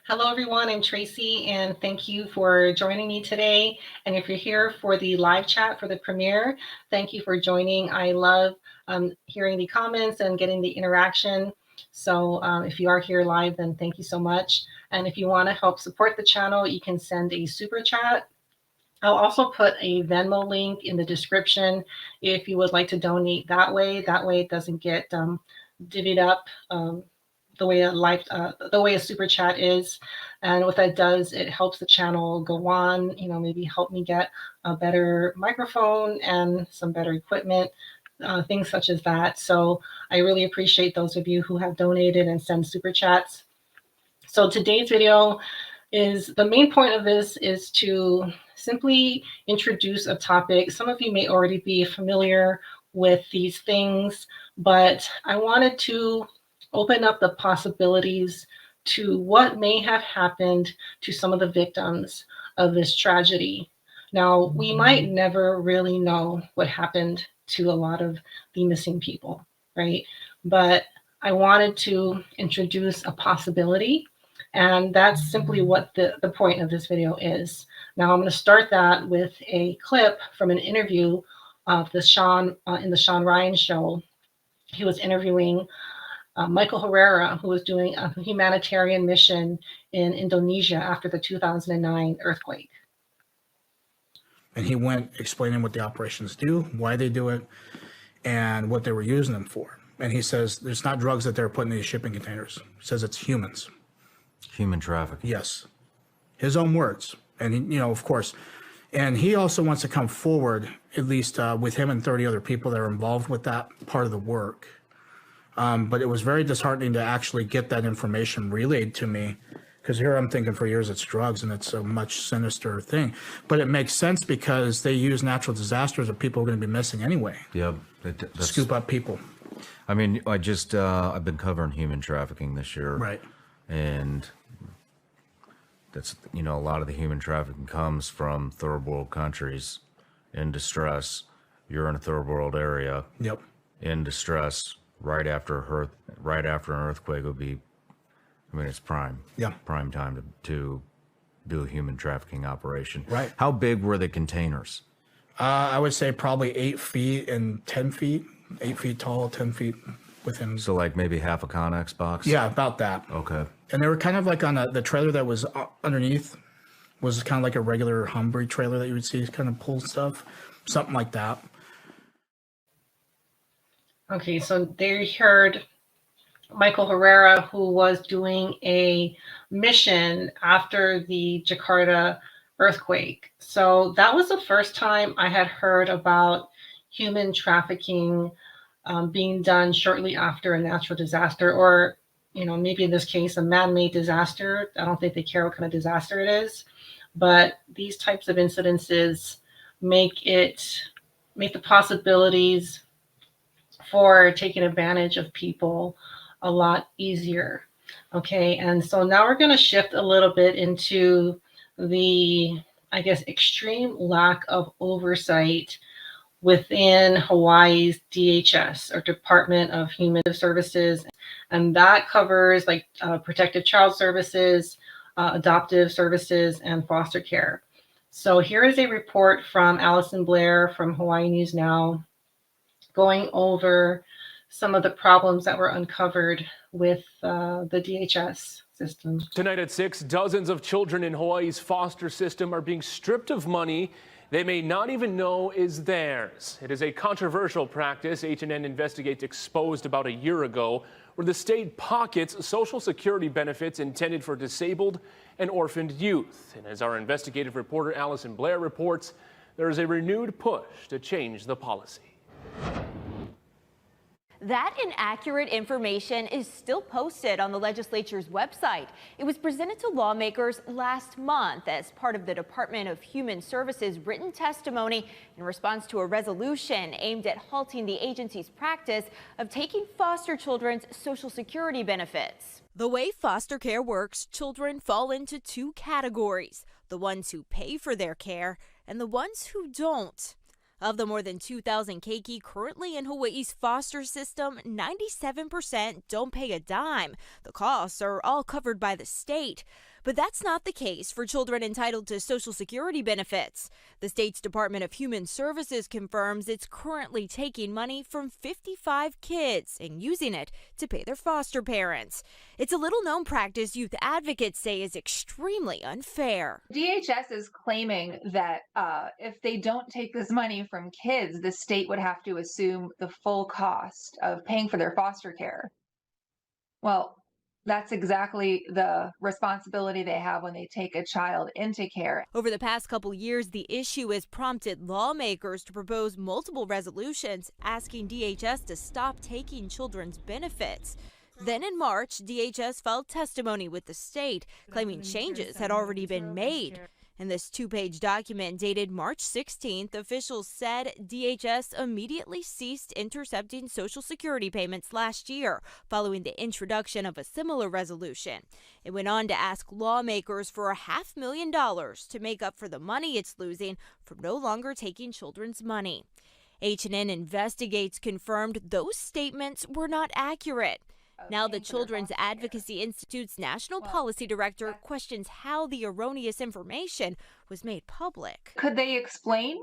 Hello, everyone. I'm Tracy, and thank you for joining me today. And if you're here for the live chat for the premiere, thank you for joining. I love hearing the comments and getting the interaction. So if you are here live, then thank you so much. And if you want to help support the channel, you can send a super chat. I'll also put a Venmo link in the description if you would like to donate that way. That way it doesn't get divvied up the way a super chat is. And what that does, it helps the channel go on, maybe help me get a better microphone and some better equipment, things such as that. So I really appreciate those of you who have donated and send super chats. So today's video the main point of this is to simply introduce a topic. Some of you may already be familiar with these things, but I wanted to open up the possibilities to what may have happened to some of the victims of this tragedy. Now, we might never really know what happened to a lot of the missing people, right? But I wanted to introduce a possibility, and that's simply what the point of this video is. Now, I'm going to start that with a clip from an interview of in the Sean Ryan show. He was interviewing Michael Herrera, who was doing a humanitarian mission in Indonesia after the 2009 earthquake. And he went explaining what the operations do, why they do it, and what they were using them for. And he says there's not drugs that they're putting in these shipping containers. He says it's humans. Human trafficking. Yes. His own words. And, of course. And he also wants to come forward, at least with him and 30 other people that are involved with that part of the work. But it was very disheartening to actually get that information relayed to me, because here I'm thinking for years it's drugs and it's a much sinister thing. But it makes sense because they use natural disasters that people are going to be missing anyway. Yep. Scoop up people. I mean, I've been covering human trafficking this year. Right. And that's, a lot of the human trafficking comes from third world countries in distress. You're in a third world area. Yep. In distress. Right after an earthquake would be, it's prime. Yeah. Prime time to do a human trafficking operation. Right. How big were the containers? I would say probably 8 feet and 10 feet, 8 feet tall, 10 feet within. So like maybe half a Connex box? Yeah, about that. Okay. And they were kind of like on the trailer that was underneath was kind of like a regular Humvee trailer that you would see kind of pull stuff, something like that. Okay, so there you heard Michael Herrera, who was doing a mission after the Jakarta earthquake. So that was the first time I had heard about human trafficking being done shortly after a natural disaster, or maybe in this case, a man-made disaster. I don't think they care what kind of disaster it is, but these types of incidences make the possibilities for taking advantage of people a lot easier. Okay, and so now we're going to shift a little bit into the, extreme lack of oversight within Hawaii's DHS, or Department of Human Services. And that covers like protective child services, adoptive services, and foster care. So here is a report from Allison Blair from Hawaii News Now, going over some of the problems that were uncovered with the DHS system. Tonight at 6, dozens of children in Hawaii's foster system are being stripped of money they may not even know is theirs. It is a controversial practice H&N Investigates exposed about a year ago, where the state pockets Social Security benefits intended for disabled and orphaned youth. And as our investigative reporter Allison Blair reports, there is a renewed push to change the policy. That inaccurate information is still posted on the legislature's website. It was presented to lawmakers last month as part of the Department of Human Services written testimony in response to a resolution aimed at halting the agency's practice of taking foster children's Social Security benefits. The way foster care works, children fall into two categories: the ones who pay for their care and the ones who don't. Of the more than 2,000 keiki currently in Hawaii's foster system, 97% don't pay a dime. The costs are all covered by the state. But that's not the case for children entitled to Social Security benefits. The state's Department of Human Services confirms it's currently taking money from 55 kids and using it to pay their foster parents. It's a little-known practice youth advocates say is extremely unfair. DHS is claiming that if they don't take this money from kids, the state would have to assume the full cost of paying for their foster care. Well, that's exactly the responsibility they have when they take a child into care. Over the past couple years, the issue has prompted lawmakers to propose multiple resolutions asking DHS to stop taking children's benefits. Then in March, DHS filed testimony with the state, claiming changes had already been made. In this two-page document dated March 16th, officials said DHS immediately ceased intercepting Social Security payments last year following the introduction of a similar resolution. It went on to ask lawmakers for $500,000 to make up for the money it's losing from no longer taking children's money. H&N Investigates confirmed those statements were not accurate. Now the Children's Advocacy Institute's National Policy Director questions how the erroneous information was made public. Could they explain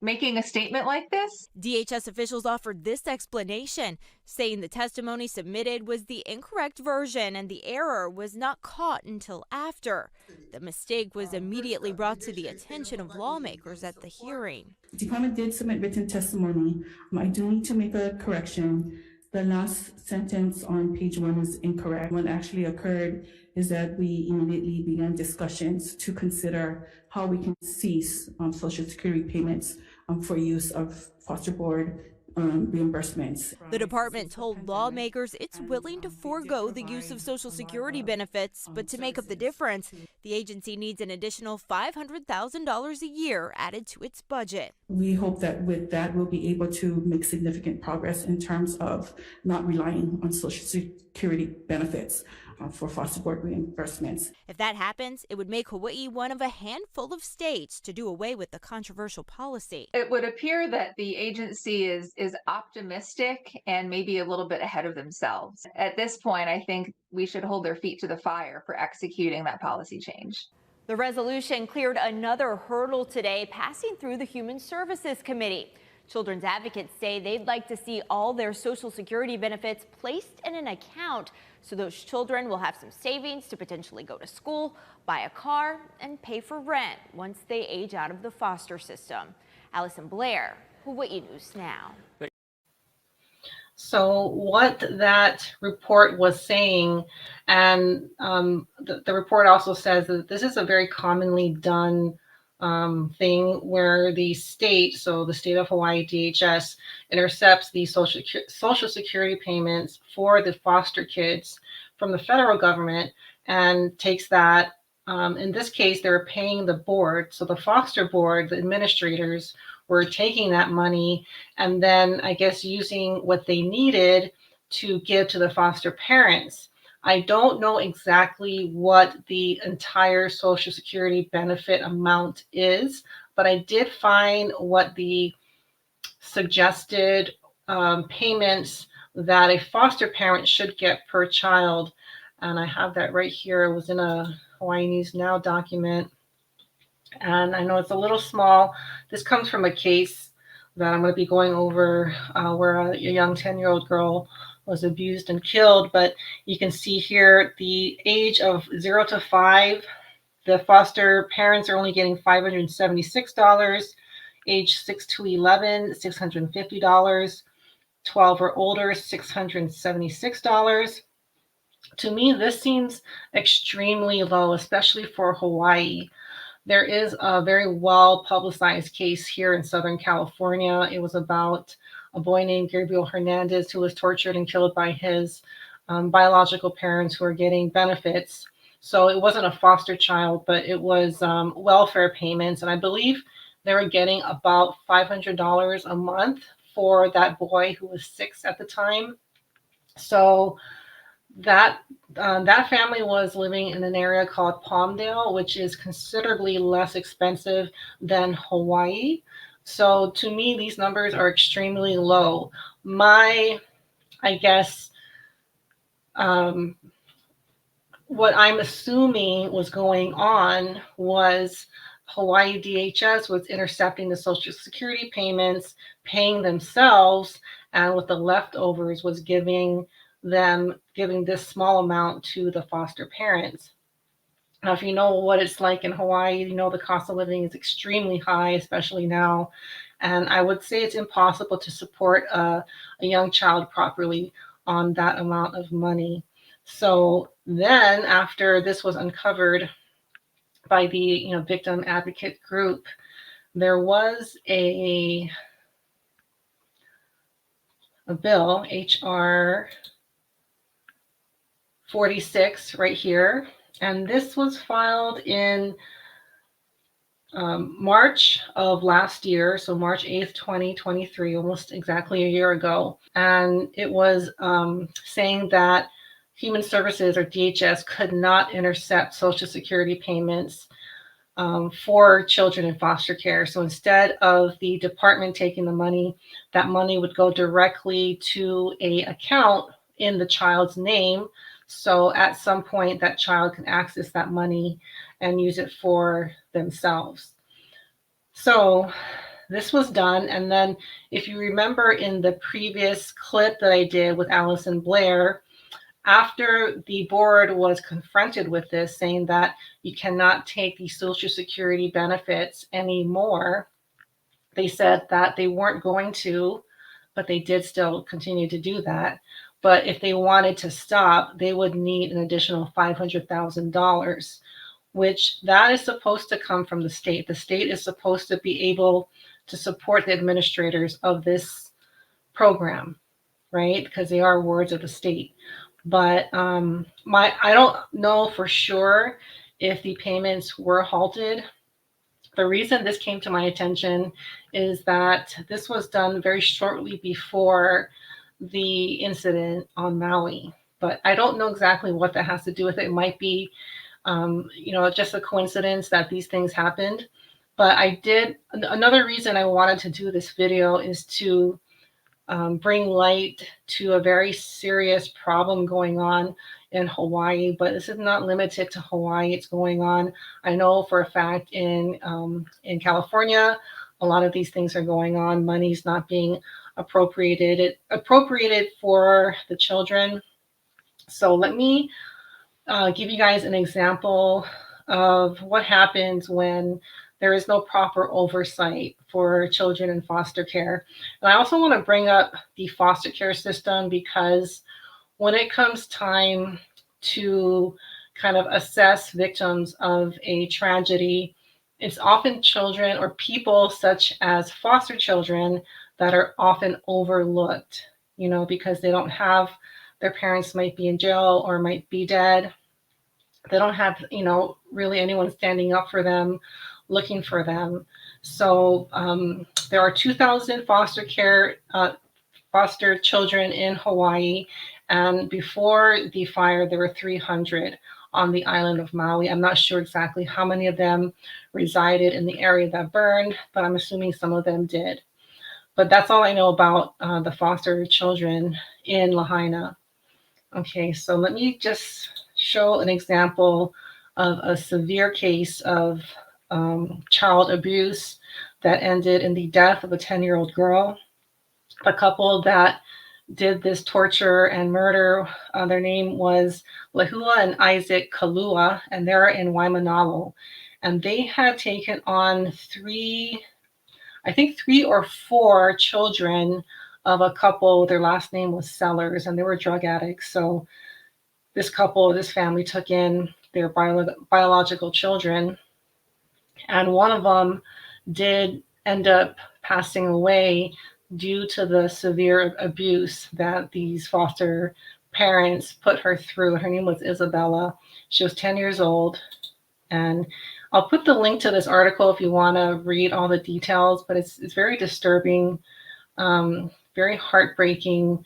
making a statement like this? DHS officials offered this explanation, saying the testimony submitted was the incorrect version and the error was not caught until after. The mistake was immediately brought to the attention of lawmakers at the hearing. The department did submit written testimony. I do need to make a correction. The last sentence on page 1 is incorrect. What actually occurred is that we immediately began discussions to consider how we can cease Social Security payments for use of foster board reimbursements. The department told lawmakers it's willing to forego the use of Social Security benefits, but to make up the difference, the agency needs an additional $500,000 a year added to its budget. We hope that with that, we'll be able to make significant progress in terms of not relying on Social Security benefits for foster board reimbursements. If that happens, it would make Hawaii one of a handful of states to do away with the controversial policy. It would appear that the agency is optimistic and maybe a little bit ahead of themselves. At this point, I think we should hold their feet to the fire for executing that policy change. The resolution cleared another hurdle today, passing through the Human Services Committee. Children's advocates say they'd like to see all their Social Security benefits placed in an account so those children will have some savings to potentially go to school, buy a car, and pay for rent once they age out of the foster system. Allison Blair, Hawaii News Now. So what that report was saying, and the report also says that this is a very commonly done thing where the state, so the state of Hawaii, DHS, intercepts the Social Security payments for the foster kids from the federal government and takes that. In this case, they were paying the board. So the foster board, the administrators, were taking that money and then I guess using what they needed to give to the foster parents. I don't know exactly what the entire Social Security benefit amount is, but I did find what the suggested payments that a foster parent should get per child. And I have that right here. It was in a Hawaii News Now document. And I know it's a little small. This comes from a case that I'm going to be going over where a young 10-year-old girl was abused and killed. But you can see here the age of 0 to 5, the foster parents are only getting $576. Age 6 to 11, $650. 12 or older, $676. To me, this seems extremely low, especially for Hawaii. There is a very well publicized case here in Southern California. It was about a boy named Gabriel Hernandez who was tortured and killed by his biological parents who are getting benefits. So it wasn't a foster child, but it was welfare payments. And I believe they were getting about $500 a month for that boy who was 6 at the time. So that family was living in an area called Palmdale, which is considerably less expensive than Hawaii. So to me, these numbers are extremely low. My, I guess, what I'm assuming was going on was Hawaii DHS was intercepting the Social Security payments, paying themselves, and with the leftovers was giving this small amount to the foster parents. Now, if you know what it's like in Hawaii, you know the cost of living is extremely high, especially now. And I would say it's impossible to support a young child properly on that amount of money. So then, after this was uncovered by the victim advocate group, there was a bill, HR 46, right here, and this was filed in March of last year, so March 8th, 2023, almost exactly a year ago. And it was saying that Human Services, or DHS, could not intercept Social Security payments for children in foster care. So instead of the department taking the money, that money would go directly to an account in the child's name. So at some point, that child can access that money and use it for themselves. So this was done. And then if you remember in the previous clip that I did with Allison Blair, after the board was confronted with this, saying that you cannot take the Social Security benefits anymore, they said that they weren't going to, but they did still continue to do that. But if they wanted to stop, they would need an additional $500,000, which that is supposed to come from the state. The state is supposed to be able to support the administrators of this program, right? Because they are wards of the state. But I don't know for sure if the payments were halted. The reason this came to my attention is that this was done very shortly before the incident on Maui. But I don't know exactly what that has to do with it. It might be, just a coincidence that these things happened. But another reason I wanted to do this video is to bring light to a very serious problem going on in Hawaii, but this is not limited to Hawaii. It's going on, I know for a fact, in California. A lot of these things are going on. Money's not being appropriated for the children. So let me give you guys an example of what happens when there is no proper oversight for children in foster care. And I also want to bring up the foster care system, because when it comes time to kind of assess victims of a tragedy, it's often children or people such as foster children that are often overlooked, because they don't have, their parents might be in jail or might be dead. They don't have, really anyone standing up for them, looking for them. So there are 2,000 foster children in Hawaii, and before the fire, there were 300 on the island of Maui. I'm not sure exactly how many of them resided in the area that burned, but I'm assuming some of them did. But that's all I know about the foster children in Lahaina. Okay, so let me just show an example of a severe case of child abuse that ended in the death of a 10-year-old girl. A couple that did this torture and murder, their name was Lehua and Isaac Kalua, and they're in Waimanalo. And they had taken on three or four children of a couple. Their last name was Sellers, and they were drug addicts. So this family took in their biological children, and one of them did end up passing away due to the severe abuse that these foster parents put her through. Her name was Isabella. She was 10 years old. And I'll put the link to this article if you want to read all the details, but it's very disturbing, very heartbreaking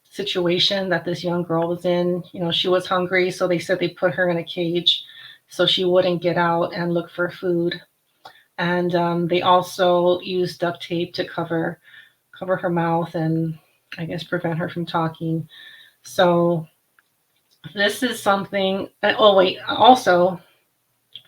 situation that this young girl was in. She was hungry, so they said they put her in a cage so she wouldn't get out and look for food. And they also used duct tape to cover her mouth and I guess prevent her from talking. So this is something, oh wait, also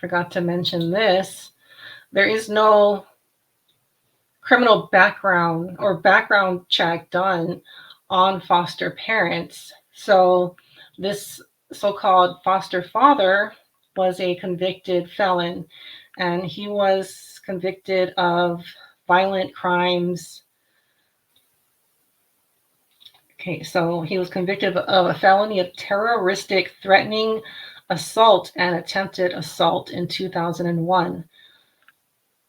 forgot to mention this. There is no criminal background or background check done on foster parents. So this so-called foster father was a convicted felon, and he was convicted of violent crimes. Okay, so he was convicted of a felony of terroristic threatening assault and attempted assault in 2001.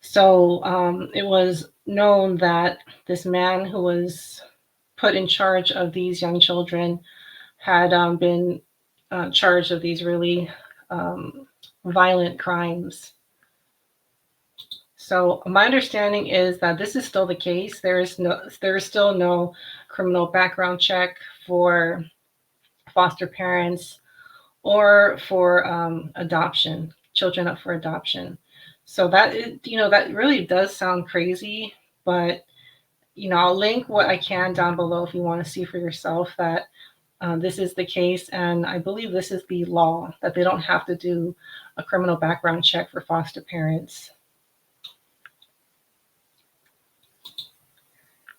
So it was known that this man who was put in charge of these young children had been charged of these really um, violent crimes. So my understanding is that this is still the case. There is still no criminal background check for foster parents or for adoption, children up for adoption. So that is, that really does sound crazy, but I'll link what I can down below if you want to see for yourself that this is the case, and I believe this is the law that they don't have to do a criminal background check for foster parents.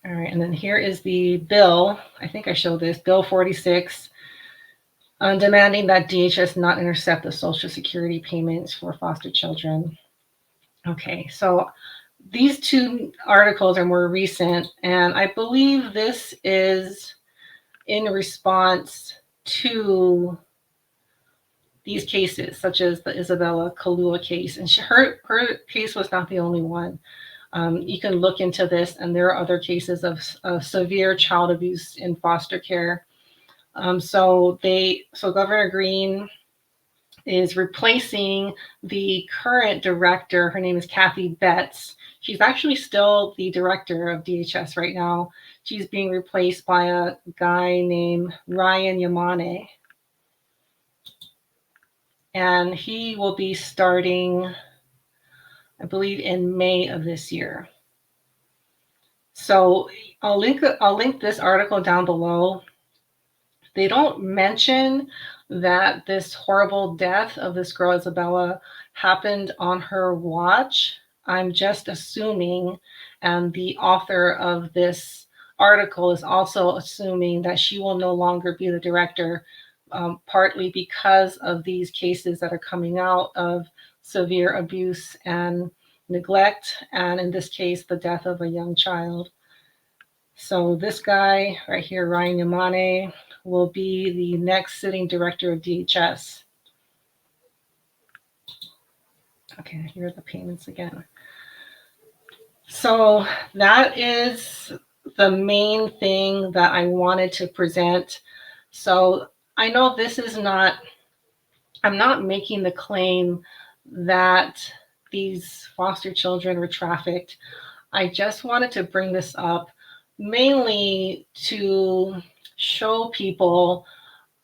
All right, and then here is the bill. I think I showed this, Bill 46, demanding that DHS not intercept the Social Security payments for foster children. Okay, so these two articles are more recent, and I believe this is in response to these cases, such as the Isabella Kalua case. And her case was not the only one. You can look into this, and there are other cases of severe child abuse in foster care. So Governor Green is replacing the current director. Her name is Kathy Betts. She's actually still the director of DHS right now. She's being replaced by a guy named Ryan Yamane. And he will be starting, I believe, in May of this year. So I'll link this article down below. They don't mention that this horrible death of this girl Isabella happened on her watch. I'm just assuming, and the author of this article is also assuming that she will no longer be the director, partly because of these cases that are coming out of severe abuse and neglect, and in this case, the death of a young child. So this guy right here, Ryan Yamane, will be the next sitting director of DHS. Okay, here are the payments again. So that is the main thing that I wanted to present. So I know this is not, I'm not making the claim that these foster children were trafficked. I just wanted to bring this up mainly to show people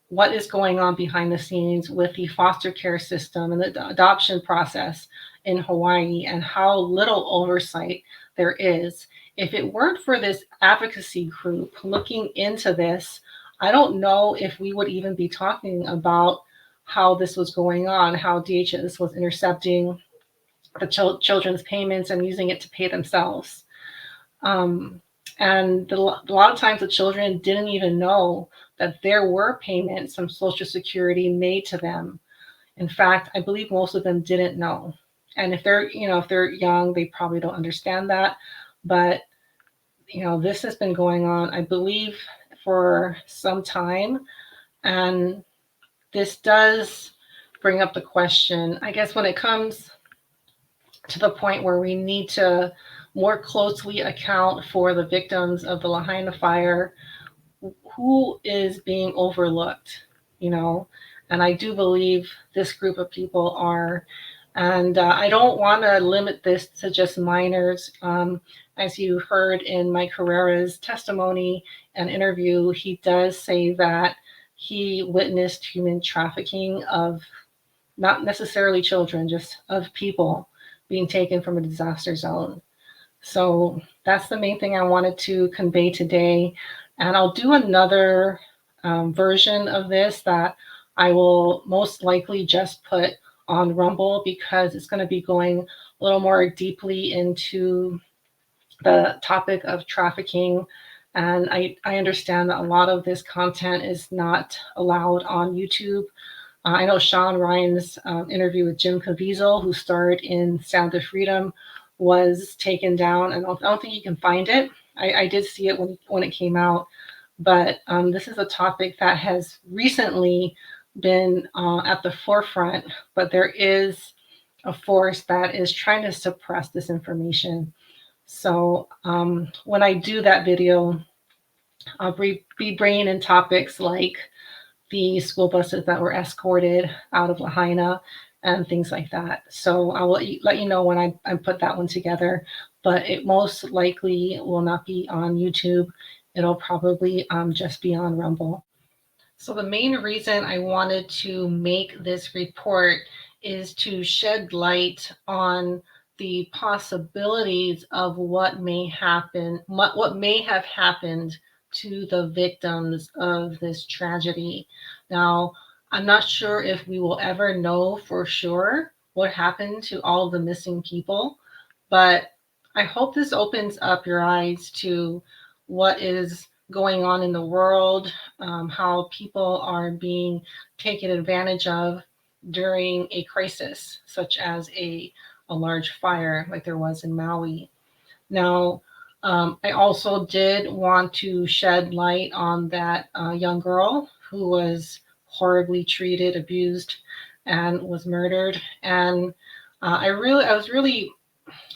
what is going on behind the scenes with the foster care system and the adoption process in Hawaii and how little oversight there is. If it weren't for this advocacy group looking into this, I don't know if we would even be talking about how this was going on, how DHS was intercepting the children's payments and using it to pay themselves. And a lot of times the children didn't even know that there were payments from Social Security made to them. In fact, I believe most of them didn't know. And if they're young, they probably don't understand that. But, this has been going on, I believe, for some time. And this does bring up the question, I guess, when it comes to the point where we need to more closely account for the victims of the Lahaina fire, who is being overlooked, and I do believe this group of people are. And I don't want to limit this to just minors. As you heard in Mike Herrera's testimony and interview, he does say that he witnessed human trafficking of not necessarily children, just of people being taken from a disaster zone. So that's the main thing I wanted to convey today. And I'll do another version of this that I will most likely just put on Rumble because it's going to be going a little more deeply into the topic of trafficking. And I understand that a lot of this content is not allowed on YouTube. I know Sean Ryan's interview with Jim Caviezel, who starred in Sound of Freedom, was taken down. I don't think you can find it. I did see it when it came out, but this is a topic that has recently been at the forefront, but there is a force that is trying to suppress this information. So when I do that video, I'll be bringing in topics like the school buses that were escorted out of Lahaina and things like that. So I will let you know when I put that one together, but it most likely will not be on YouTube. It'll probably just be on Rumble. So the main reason I wanted to make this report is to shed light on the possibilities of what may happen, what may have happened to the victims of this tragedy. Now, I'm not sure if we will ever know for sure what happened to all of the missing people, but I hope this opens up your eyes to what is going on in the world, how people are being taken advantage of during a crisis, such as a large fire like there was in Maui. Now, I also did want to shed light on that young girl who was horribly treated, abused, and was murdered. And I was really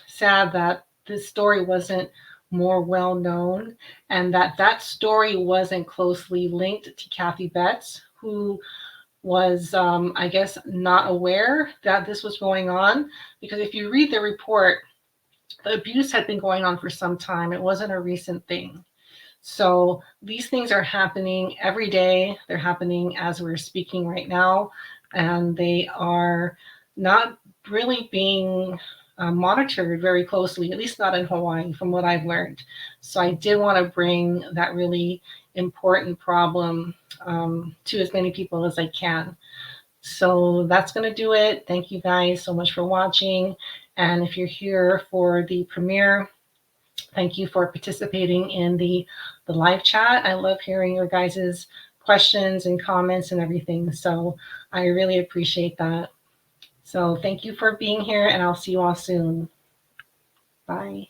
sad that this story wasn't more well known and that story wasn't closely linked to Kathy Betts, who was, I guess, not aware that this was going on. Because if you read the report, the abuse had been going on for some time. It wasn't a recent thing. So these things are happening every day. They're happening as we're speaking right now, and they are not really being monitored very closely, at least not in Hawaii, from what I've learned. So I did want to bring that really important problem to as many people as I can. So that's going to do it. Thank you guys so much for watching. And if you're here for the premiere, thank you for participating in the live chat. I love hearing your guys' questions and comments and everything. So I really appreciate that. So thank you for being here, and I'll see you all soon. Bye.